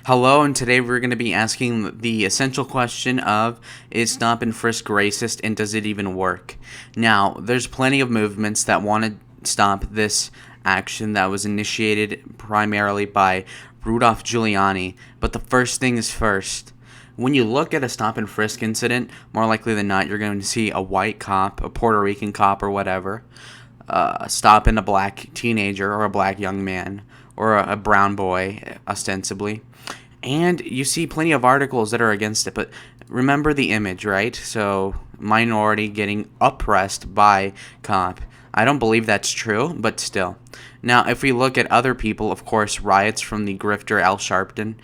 Hello, and today we're going to be asking the essential question of, is stop and frisk racist and does it even work? Now, there's plenty of movements that want to stop this action that was initiated primarily by Rudolph Giuliani, but the first thing is first. When you look at a stop and frisk incident, more likely than not, you're going to see a white cop, a Puerto Rican cop, or whatever, stopping a black teenager or a black young man or a brown boy, ostensibly. And you see plenty of articles that are against it, but remember the image, right? So, minority getting oppressed by cop. I don't believe that's true, but still. Now, if we look at other people, of course, riots from the grifter Al Sharpton.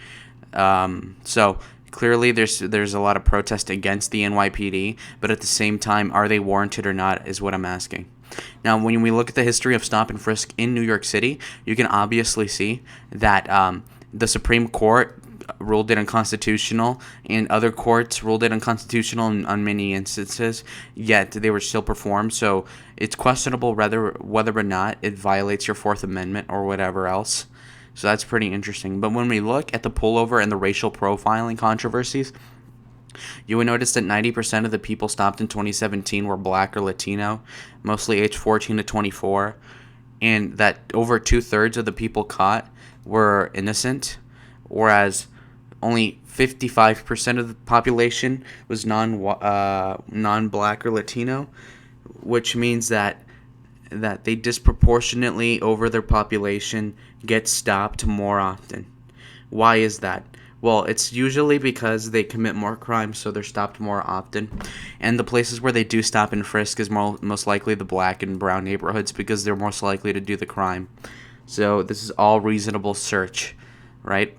So clearly, there's a lot of protest against the NYPD, but at the same time, are they warranted or not? Is what I'm asking. Now, when we look at the history of stop and frisk in New York City, you can obviously see that the Supreme Court ruled it unconstitutional, and other courts ruled it unconstitutional on many instances, yet they were still performed. So it's questionable whether or not it violates your Fourth Amendment or whatever else. So that's pretty interesting. But when we look at the pullover and the racial profiling controversies, you would notice that 90% of the people stopped in 2017 were black or Latino, mostly aged 14 to 24, and that over two-thirds of the people caught were innocent, whereas only 55% of the population was non-black or Latino, which means that they disproportionately over their population get stopped more often. Why is that? Well, it's usually because they commit more crimes, so they're stopped more often. And the places where they do stop and frisk is most likely the black and brown neighborhoods because they're most likely to do the crime. So this is all reasonable search, right?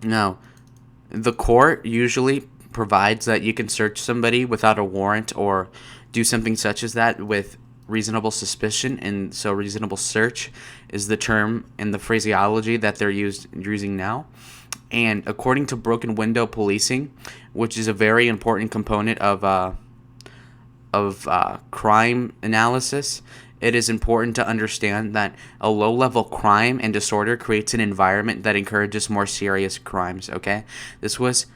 Now, the court usually provides that you can search somebody without a warrant or do something such as that with reasonable suspicion, and so reasonable search is the term and the phraseology that they're using now. And according to broken window policing, which is a very important component of crime analysis, it is important to understand that a low-level crime and disorder creates an environment that encourages more serious crimes, okay? This was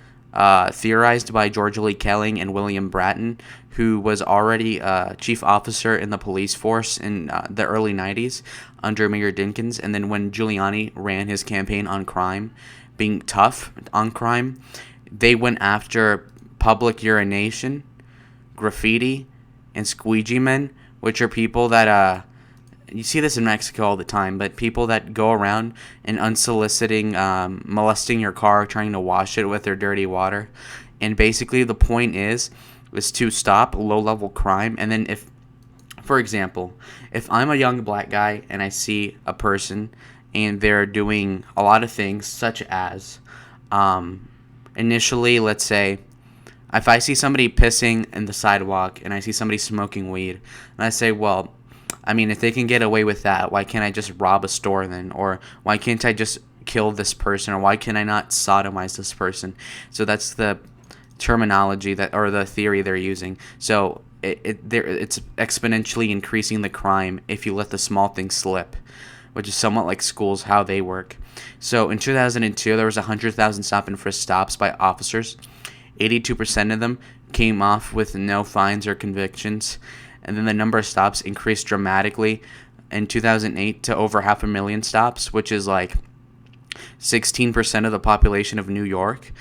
theorized by George Lee Kelling and William Bratton, who was already chief officer in the police force in the early 90s under Mayor Dinkins. And then when Giuliani ran his campaign on crime, being tough on crime, they went after public urination, graffiti, and squeegee men, which are people that you see this in Mexico all the time, but people that go around and unsoliciting molesting your car, trying to wash it with their dirty water. And basically the point is to stop low-level crime. And then if, for example, if I'm a young black guy and I see a person and they're doing a lot of things such as initially, let's say, if I see somebody pissing in the sidewalk and I see somebody smoking weed, and I say, well, I mean, if they can get away with that, why can't I just rob a store then? Or why can't I just kill this person? Or why can I not sodomize this person? So that's the terminology or the theory they're using. So it's exponentially increasing the crime if you let the small things slip, which is somewhat like schools, how they work. So in 2002, there was 100,000 stop and frisk stops by officers. 82% of them came off with no fines or convictions. And then the number of stops increased dramatically in 2008 to over 500,000 stops, which is like 16% of the population of New York.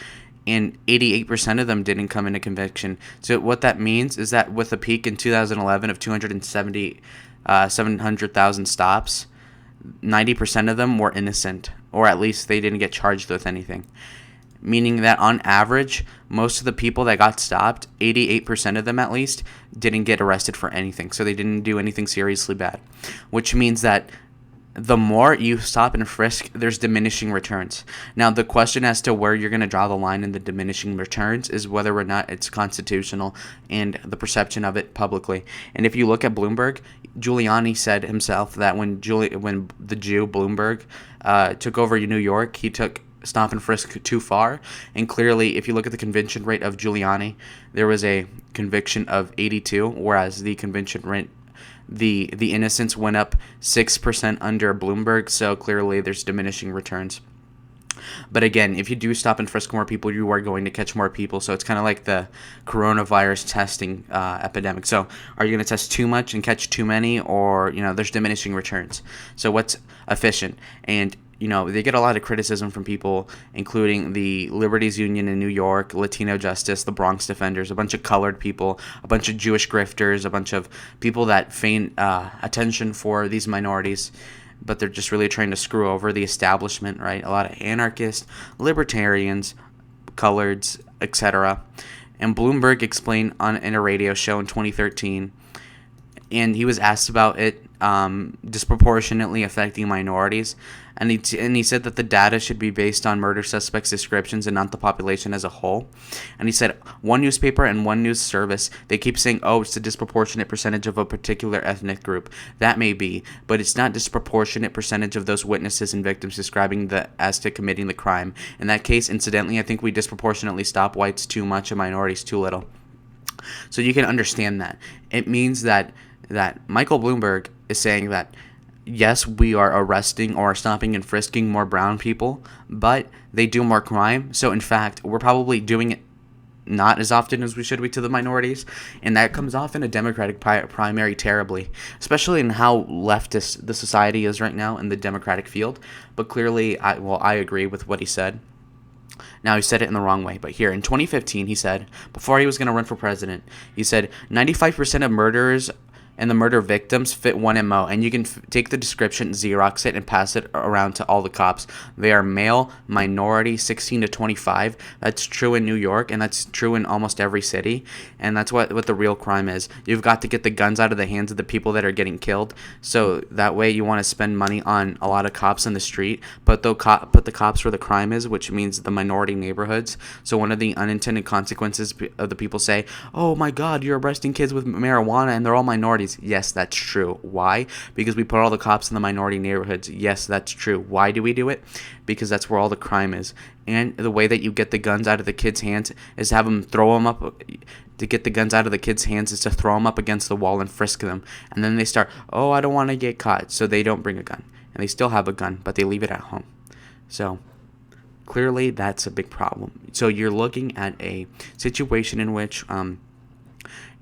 And 88% of them didn't come into conviction. So what that means is that with a peak in 2011 of 700,000 stops, 90% of them were innocent, or at least they didn't get charged with anything. Meaning that on average, most of the people that got stopped, 88% of them at least, didn't get arrested for anything. So they didn't do anything seriously bad. Which means that the more you stop and frisk, there's diminishing returns. Now, the question as to where you're going to draw the line in the diminishing returns is whether or not it's constitutional and the perception of it publicly. And if you look at Bloomberg, Giuliani said himself that when the Jew Bloomberg took over New York, he took stop and frisk too far. And clearly, if you look at the conviction rate of Giuliani, there was a conviction of 82, whereas the conviction rate, the innocence went up 6% under Bloomberg. So clearly, there's diminishing returns. But again, if you do stop and frisk more people, you are going to catch more people. So it's kind of like the coronavirus testing epidemic. So are you going to test too much and catch too many, or there's diminishing returns? So what's efficient? And they get a lot of criticism from people, including the Liberties Union in New York, Latino Justice, the Bronx Defenders, a bunch of colored people, a bunch of Jewish grifters, a bunch of people that feign attention for these minorities, but they're just really trying to screw over the establishment, right? A lot of anarchists, libertarians, coloreds, etc. And Bloomberg explained in a radio show in 2013, and he was asked about it disproportionately affecting minorities, and he said that the data should be based on murder suspects' descriptions and not the population as a whole. And he said one newspaper and one news service, they keep saying, oh, it's a disproportionate percentage of a particular ethnic group. That may be, but it's not disproportionate percentage of those witnesses and victims describing as to committing the crime. In that case, incidentally, I think we disproportionately stop whites too much and minorities too little. So you can understand that. It means that Michael Bloomberg is saying that, yes, we are arresting or stopping and frisking more brown people, but they do more crime. So, in fact, we're probably doing it not as often as we should be to the minorities, and that comes off in a Democratic primary terribly, especially in how leftist the society is right now in the Democratic field. But clearly, I agree with what he said. Now, he said it in the wrong way, but here, in 2015, he said, before he was going to run for president, he said, 95% of murderers and the murder victims fit one MO, and you can take the description, Xerox it, and pass it around to all the cops. They are male, minority, 16 to 25. That's true in New York, and that's true in almost every city, and that's what the real crime is. You've got to get the guns out of the hands of the people that are getting killed, so that way you want to spend money on a lot of cops in the street, put the cops where the crime is, which means the minority neighborhoods. So one of the unintended consequences of the people say, oh my god, you're arresting kids with marijuana, and they're all minorities. Yes, that's true. Why? Because we put all the cops in the minority neighborhoods. Yes, that's true. Why do we do it? Because that's where all the crime is. And the way that you get the guns out of the kids' hands is to have them throw them up. To get the guns out of the kids' hands is to throw them up against the wall and frisk them. And then they start, oh, I don't want to get caught. So they don't bring a gun. And they still have a gun, but they leave it at home. So clearly that's a big problem. So you're looking at a situation in which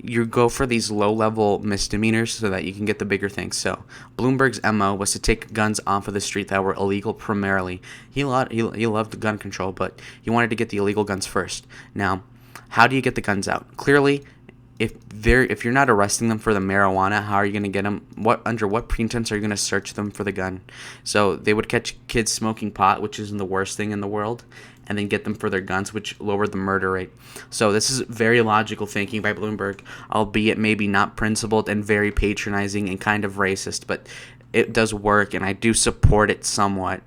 you go for these low-level misdemeanors so that you can get the bigger things. So Bloomberg's MO was to take guns off of the street that were illegal primarily. He loved gun control, but he wanted to get the illegal guns first. Now, how do you get the guns out? Clearly, if you're not arresting them for the marijuana, how are you going to get them? Under what pretense are you going to search them for the gun? So they would catch kids smoking pot, which isn't the worst thing in the world, and then get them for their guns, which lowered the murder rate. So this is very logical thinking by Bloomberg, albeit maybe not principled and very patronizing and kind of racist, but it does work, and I do support it somewhat.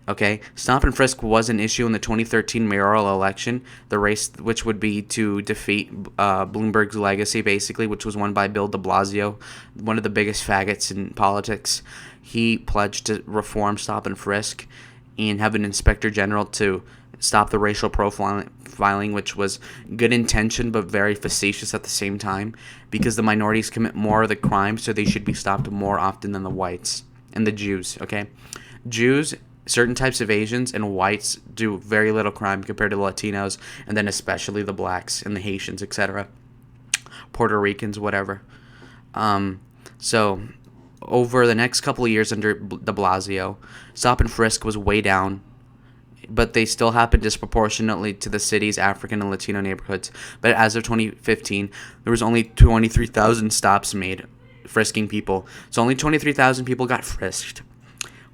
Okay, stop and frisk was an issue in the 2013 mayoral election, the race which would be to defeat Bloomberg's legacy, basically, which was won by Bill de Blasio, one of the biggest faggots in politics. He pledged to reform stop and frisk and have an inspector general to stop the racial profiling, which was good intention but very facetious at the same time, because the minorities commit more of the crime, so they should be stopped more often than the whites and the Jews. Okay, Jews, certain types of Asians, and whites do very little crime compared to the Latinos, and then especially the blacks and the Haitians, etc., Puerto Ricans, whatever. So over the next couple of years under de Blasio, stop and frisk was way down, but they still happened disproportionately to the city's African and Latino neighborhoods. But as of 2015, there was only 23,000 stops made frisking people. So only 23,000 people got frisked.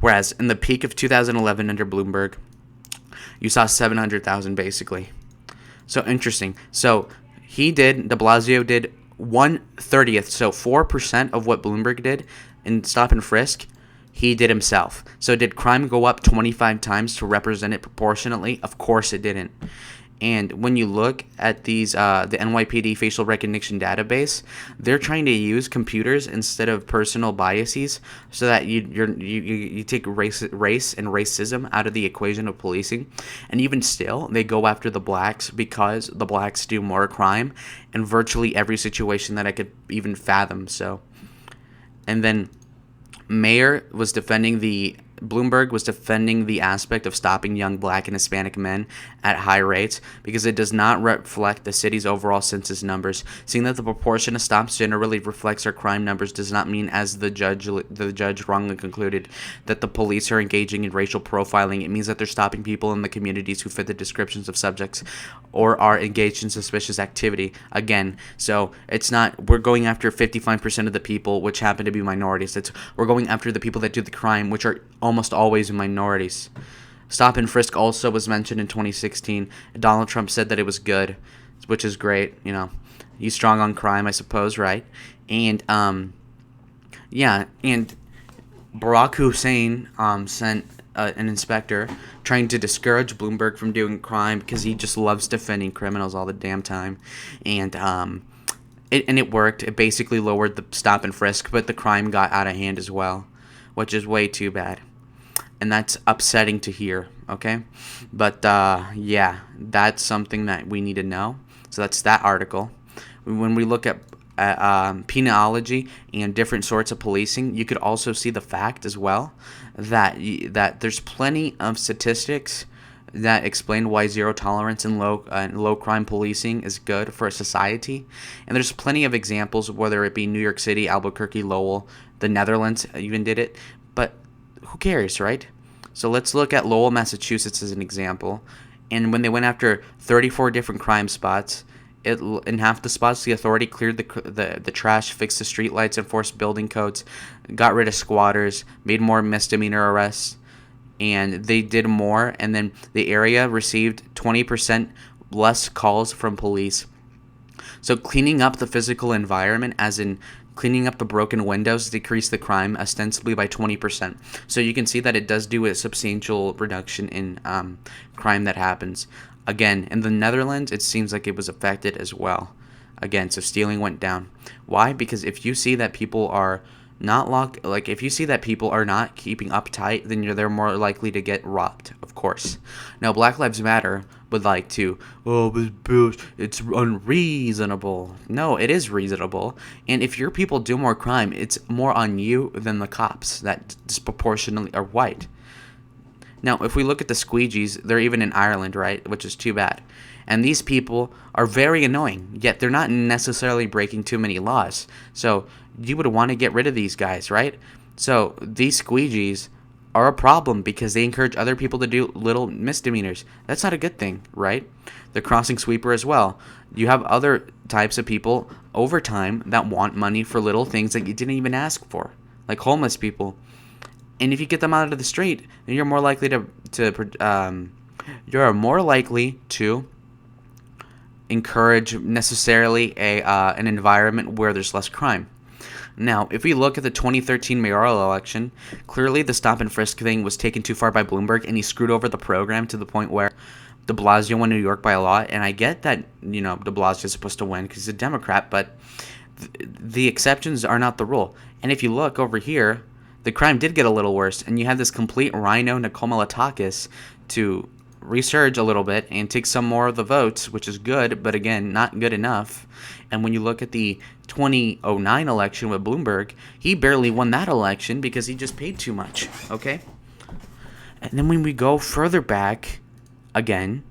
Whereas in the peak of 2011 under Bloomberg, you saw 700,000 basically. So interesting. So de Blasio did 1/30th, so 4% of what Bloomberg did in stop and frisk, he did himself. So did crime go up 25 times to represent it proportionately? Of course it didn't. And when you look at the NYPD facial recognition database, they're trying to use computers instead of personal biases, so that you take race and racism out of the equation of policing. And even still, they go after the blacks because the blacks do more crime in virtually every situation that I could even fathom. So, and then Mayer was defending the Bloomberg was defending the aspect of stopping young black and Hispanic men at high rates because it does not reflect the city's overall census numbers. Seeing that the proportion of stops generally reflects our crime numbers does not mean, as the judge wrongly concluded, that the police are engaging in racial profiling. It means that they're stopping people in the communities who fit the descriptions of subjects or are engaged in suspicious activity. Again, so it's not we're going after 55% of the people, which happen to be minorities. We're going after the people that do the crime, which are almost always minorities. Stop and frisk also was mentioned in 2016. Donald Trump said that it was good, which is great. You know, he's strong on crime, I suppose, right? And yeah, and Barack Hussein sent an inspector trying to discourage Bloomberg from doing crime because he just loves defending criminals all the damn time, and it worked. It basically lowered the stop and frisk, but the crime got out of hand as well, which is way too bad. And that's upsetting to hear, okay? But, yeah, that's something that we need to know. So that's that article. When we look at penology and different sorts of policing, you could also see the fact as well that there's plenty of statistics that explain why zero tolerance and low crime policing is good for a society. And there's plenty of examples, whether it be New York City, Albuquerque, Lowell, the Netherlands even did it. But who cares, right? So let's look at Lowell, Massachusetts as an example. And when they went after 34 different crime spots, in half the spots, the authority cleared the trash, fixed the streetlights, enforced building codes, got rid of squatters, made more misdemeanor arrests, and they did more. And then the area received 20% less calls from police. So cleaning up the physical environment, as in cleaning up the broken windows, decreased the crime ostensibly by 20%. So you can see that it does do a substantial reduction in crime that happens. Again, in the Netherlands, it seems like it was affected as well. Again, so stealing went down. Why? Because if you see that people are not if you see that people are not keeping uptight, then they're more likely to get robbed, of course. Now, Black Lives Matter would like to, it's unreasonable. No, it is reasonable. And if your people do more crime, it's more on you than the cops that disproportionately are white. Now, if we look at the squeegees, they're even in Ireland, right? Which is too bad. And these people are very annoying, yet they're not necessarily breaking too many laws. So you would want to get rid of these guys, right? So these squeegees are a problem because they encourage other people to do little misdemeanors. That's not a good thing, right? The crossing sweeper as well. You have other types of people over time that want money for little things that you didn't even ask for, like homeless people. And if you get them out of the street, then you're more likely to encourage necessarily an environment where there's less crime. Now, if we look at the 2013 mayoral election, clearly the stop and frisk thing was taken too far by Bloomberg, and he screwed over the program to the point where de Blasio won New York by a lot. And I get that, de Blasio is supposed to win because he's a Democrat, but the exceptions are not the rule. And if you look over here, the crime did get a little worse, and you had this complete rhino Nikomalatakis to resurge a little bit and take some more of the votes, which is good, but again, not good enough. And when you look at the 2009 election with Bloomberg, he barely won that election because he just paid too much, okay? And then when we go further back again,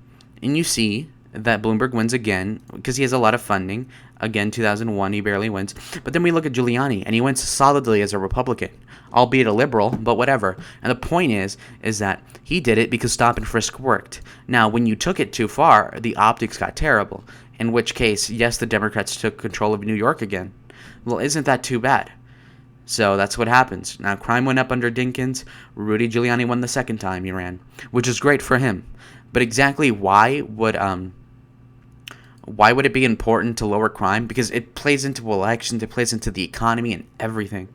and you see that Bloomberg wins again because he has a lot of funding. Again, 2001, he barely wins. But then we look at Giuliani, and he wins solidly as a Republican, albeit a liberal, but whatever. And the point is that he did it because stop and frisk worked. Now, when you took it too far, the optics got terrible, in which case, yes, the Democrats took control of New York again. Well, isn't that too bad? So that's what happens. Now, crime went up under Dinkins. Rudy Giuliani won the second time he ran, which is great for him. But exactly why would it be important to lower crime? Because it plays into elections, it plays into the economy and everything.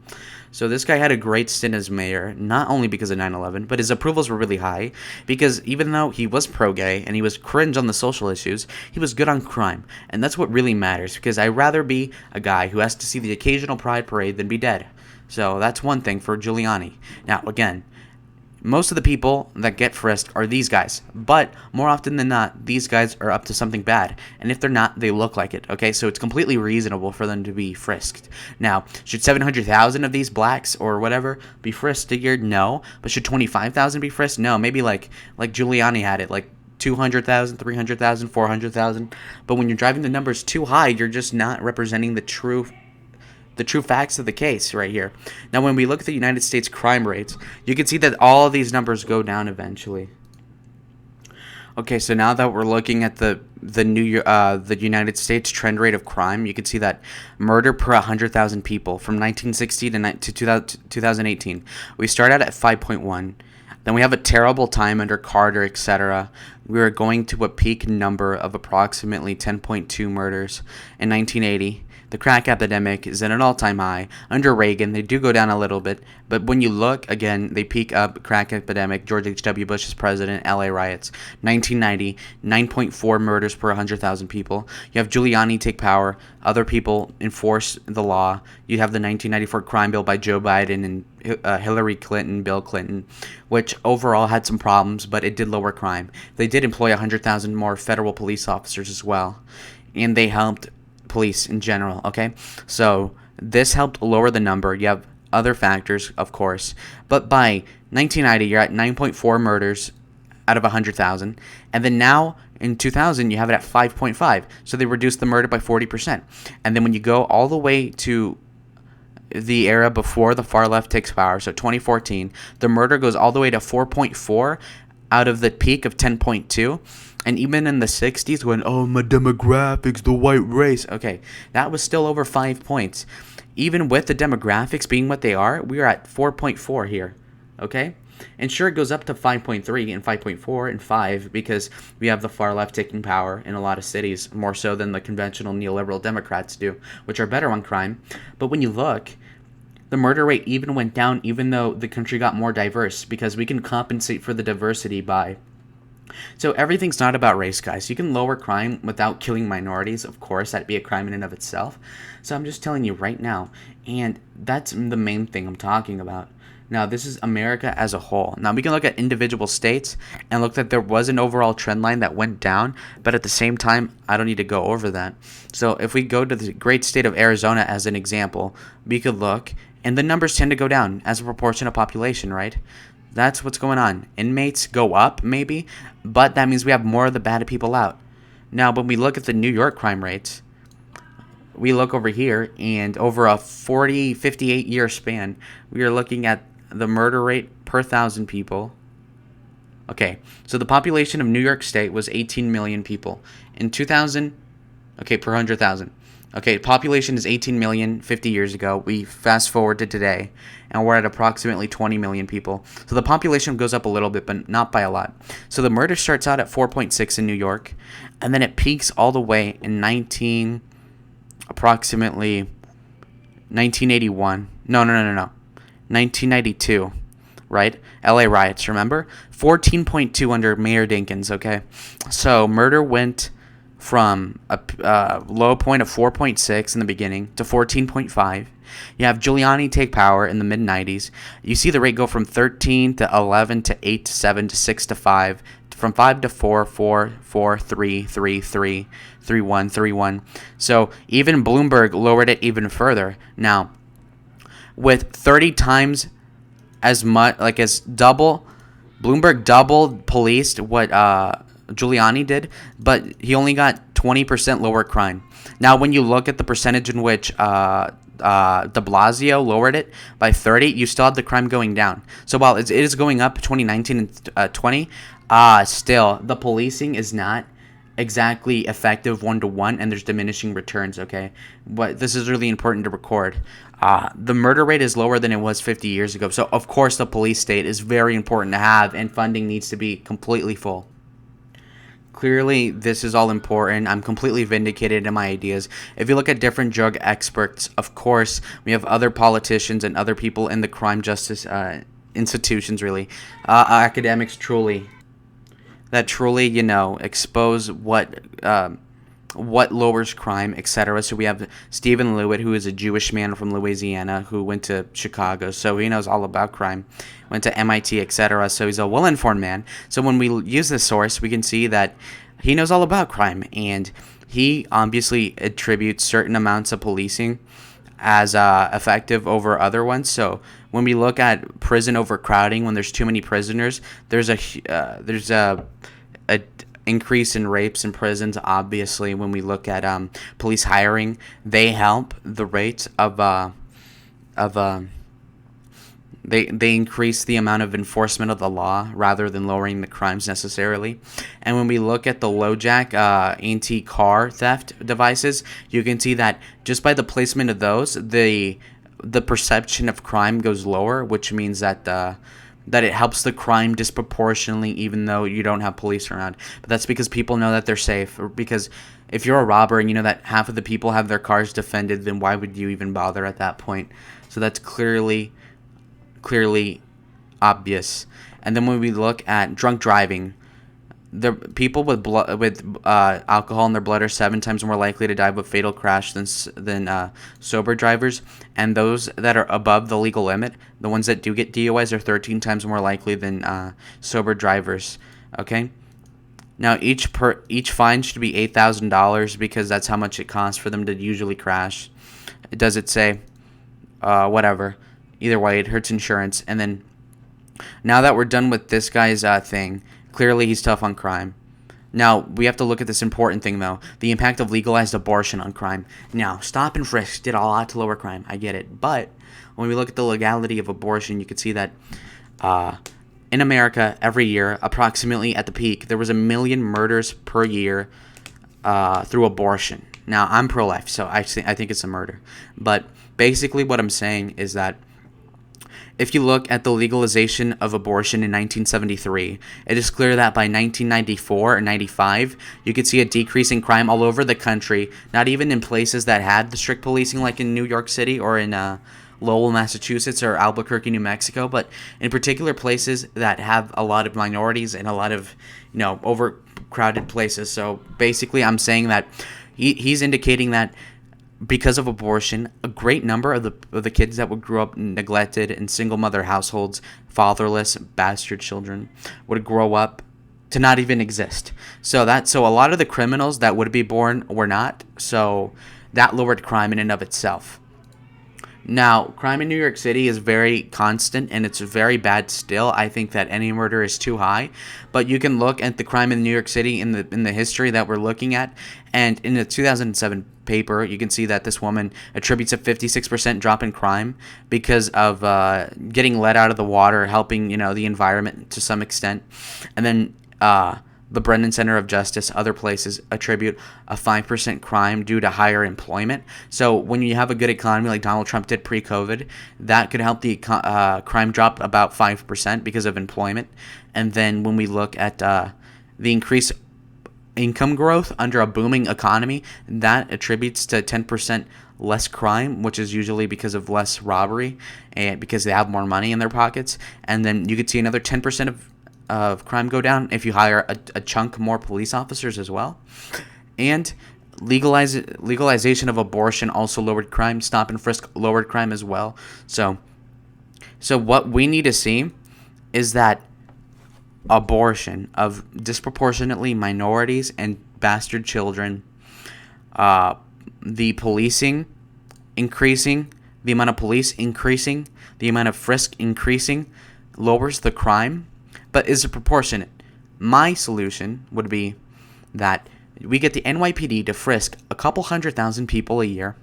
So this guy had a great stint as mayor, not only because of 9/11, but his approvals were really high because even though he was pro-gay and he was cringe on the social issues, he was good on crime. And that's what really matters, because I'd rather be a guy who has to see the occasional pride parade than be dead. So that's one thing for Giuliani. Now, again, Most of the people that get frisked are these guys, but more often than not, these guys are up to something bad, and if they're not, they look like it, okay? So it's completely reasonable for them to be frisked. Now, should 700,000 of these blacks or whatever be frisked a year? No. But should 25,000 be frisked? No. Maybe like Giuliani had it, like 200,000, 300,000, 400,000. But when you're driving the numbers too high, you're just not representing the true facts of the case right here. Now, when we look at the United States crime rates, you can see that all of these numbers go down eventually. Okay, so now that we're looking at the United States trend rate of crime, you can see that murder per 100,000 people from 1960 to 2018, we start out at 5.1. Then we have a terrible time under Carter, etc. We were going to a peak number of approximately 10.2 murders in 1980. The crack epidemic is at an all-time high. Under Reagan, they do go down a little bit, but when you look, again, they peak up. Crack epidemic, George H.W. Bush is president, LA riots. 1990, 9.4 murders per 100,000 people. You have Giuliani take power. Other people enforce the law. You have the 1994 crime bill by Joe Biden and Hillary Clinton, Bill Clinton, which overall had some problems, but it did lower crime. They did employ 100,000 more federal police officers as well, and they helped police in general, okay? So this helped lower the number. You have other factors, of course, but by 1990, you're at 9.4 murders out of 100,000, and then now in 2000, you have it at 5.5. So they reduced the murder by 40%. And then when you go all the way to the era before the far left takes power, so 2014, the murder goes all the way to 4.4 out of the peak of 10.2. And even in the 60s, when, oh, my demographics, the white race, okay, that was still over 5 points. Even with the demographics being what they are, we are at 4.4 here, okay? And sure, it goes up to 5.3 and 5.4 and 5 because we have the far left taking power in a lot of cities, more so than the conventional neoliberal Democrats do, which are better on crime. But when you look, the murder rate even went down even though the country got more diverse because we can compensate for the diversity by... So everything's not about race, guys. You can lower crime without killing minorities. Of course, that'd be a crime in and of itself. So I'm just telling you right now. And that's the main thing I'm talking about. Now, this is America as a whole. Now, we can look at individual states and look that there was an overall trend line that went down. But at the same time, I don't need to go over that. So if we go to the great state of Arizona as an example, we could look. And the numbers tend to go down as a proportion of population, right? That's what's going on. Inmates go up, maybe, but that means we have more of the bad people out. Now, when we look at the New York crime rates, we look over here, and over a 58-year span, we are looking at the murder rate per 1,000 people. Okay, so the population of New York State was 18 million people. In 2000, okay, per 100,000. Okay, population is 18 million 50 years ago. We fast forward to today, and we're at approximately 20 million people. So the population goes up a little bit, but not by a lot. So the murder starts out at 4.6 in New York, and then it peaks all the way in approximately 1981. No. 1992, right? LA riots, remember? 14.2 under Mayor Dinkins, okay? So murder went from a low point of 4.6 in the beginning to 14.5. You have Giuliani take power in the mid-90s. You see the rate go from 13 to 11 to 8 to 7 to 6 to 5, from 5 to 4, 4, 4, 3, 3, 3, 3, 1, 3, 1. So even Bloomberg lowered it even further. Now, with 30 times as much, like as double, Bloomberg doubled policed what Giuliani did, but he only got 20% lower crime. Now, when you look at the percentage in which de Blasio lowered it by 30, you still have the crime going down. So while it is going up 2019 and 20, still, the policing is not exactly effective one-to-one, and there's diminishing returns, okay? But this is really important to record. The murder rate is lower than it was 50 years ago. So, of course, the police state is very important to have, and funding needs to be completely full. Clearly, this is all important. I'm completely vindicated in my ideas. If you look at different drug experts, of course, we have other politicians and other people in the crime justice institutions, really. Academics truly, expose what what lowers crime, etc. So we have Stephen Lewitt, who is a Jewish man from Louisiana who went to Chicago, so he knows all about crime. Went to MIT, etc. So he's a well-informed man. So when we use this source, we can see that he knows all about crime, and he obviously attributes certain amounts of policing as effective over other ones. So when we look at prison overcrowding, when there's too many prisoners, there's a increase in rapes in prisons. Obviously, when we look at police hiring, they help the rate of they increase the amount of enforcement of the law rather than lowering the crimes necessarily. And when we look at the LoJack anti-car theft devices, you can see that just by the placement of those, the perception of crime goes lower, which means that that it helps the crime disproportionately, even though you don't have police around. But that's because people know that they're safe. Or because if you're a robber and you know that half of the people have their cars defended, then why would you even bother at that point? So that's clearly obvious. And then when we look at drunk driving, the people with alcohol in their blood are 7 times more likely to die of a fatal crash than sober drivers, and those that are above the legal limit, the ones that do get DUIs, are 13 times more likely than sober drivers. Okay. Now each fine should be $8,000 because that's how much it costs for them to usually crash. Does it say? Whatever. Either way, it hurts insurance. And then now that we're done with this guy's thing, clearly he's tough on crime. Now, we have to look at this important thing, though. The impact of legalized abortion on crime. Now, stop and frisk did a lot to lower crime. I get it. But when we look at the legality of abortion, you can see that in America, every year, approximately at the peak, there was 1 million murders per year through abortion. Now, I'm pro-life, so I think it's a murder. But basically what I'm saying is that if you look at the legalization of abortion in 1973, it is clear that by 1994 or 95, you could see a decrease in crime all over the country, not even in places that had the strict policing like in New York City or in Lowell, Massachusetts, or Albuquerque, New Mexico, but in particular places that have a lot of minorities and a lot of, overcrowded places. So basically I'm saying that he's indicating that because of abortion, a great number of the kids that would grow up neglected in single mother households, fatherless, bastard children, would grow up to not even exist. So a lot of the criminals that would be born were not. So that lowered crime in and of itself. Now, crime in New York City is very constant, and it's very bad still. I think that any murder is too high. But you can look at the crime in New York City in the history that we're looking at, and in the 2007 paper, you can see that this woman attributes a 56% drop in crime because of getting lead out of the water, helping the environment to some extent, and then the Brennan Center of Justice, other places attribute a 5% crime due to higher employment. So when you have a good economy like Donald Trump did pre-COVID, that could help the crime drop about 5% because of employment. And then when we look at the increased income growth under a booming economy, that attributes to 10% less crime, which is usually because of less robbery and because they have more money in their pockets. And then you could see another 10% of crime go down if you hire a chunk more police officers as well. And legalization of abortion also lowered crime. Stop and frisk lowered crime as well. So what we need to see is that abortion of disproportionately minorities and bastard children, the policing increasing, the amount of police increasing, the amount of frisk increasing, lowers the crime. But is it proportionate? My solution would be that we get the NYPD to frisk a couple 100,000 people a year,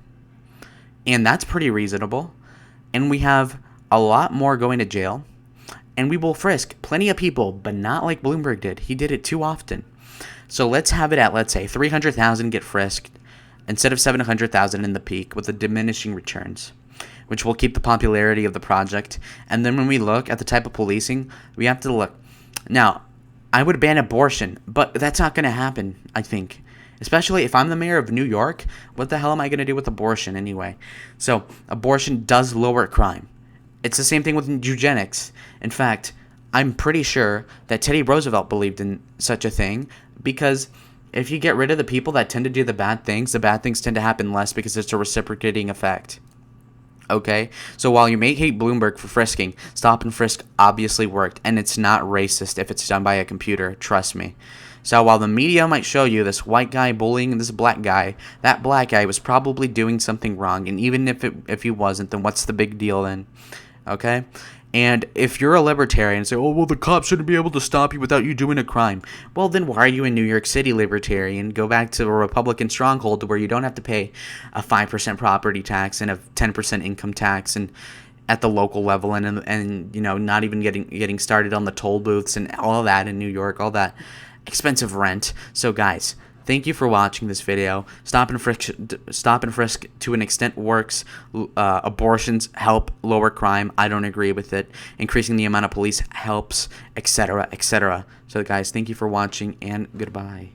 and that's pretty reasonable, and we have a lot more going to jail, and we will frisk plenty of people, but not like Bloomberg did. He did it too often. So let's have it at, let's say, 300,000 get frisked instead of 700,000 in the peak with the diminishing returns, which will keep the popularity of the project. And then when we look at the type of policing, we have to look. Now, I would ban abortion, but that's not going to happen, I think. Especially if I'm the mayor of New York, what the hell am I going to do with abortion anyway? So, abortion does lower crime. It's the same thing with eugenics. In fact, I'm pretty sure that Teddy Roosevelt believed in such a thing because If you get rid of the people that tend to do the bad things tend to happen less because it's a reciprocating effect. Okay, so while you may hate Bloomberg for frisking, stop and frisk obviously worked, and it's not racist if it's done by a computer, trust me. So while the media might show you this white guy bullying this black guy, that black guy was probably doing something wrong, and even if he wasn't, then what's the big deal then? Okay? And if you're a libertarian and say, oh, well, the cops shouldn't be able to stop you without you doing a crime. Well, then why are you in New York City, libertarian? Go back to a Republican stronghold where you don't have to pay a 5% property tax and a 10% income tax and at the local level and you know, not even getting started on the toll booths and all of that in New York, all that expensive rent. So, guys, thank you for watching this video. Stop and frisk to an extent works. Abortions help lower crime. I don't agree with it. Increasing the amount of police helps, etc., etc. So, guys, thank you for watching, and goodbye.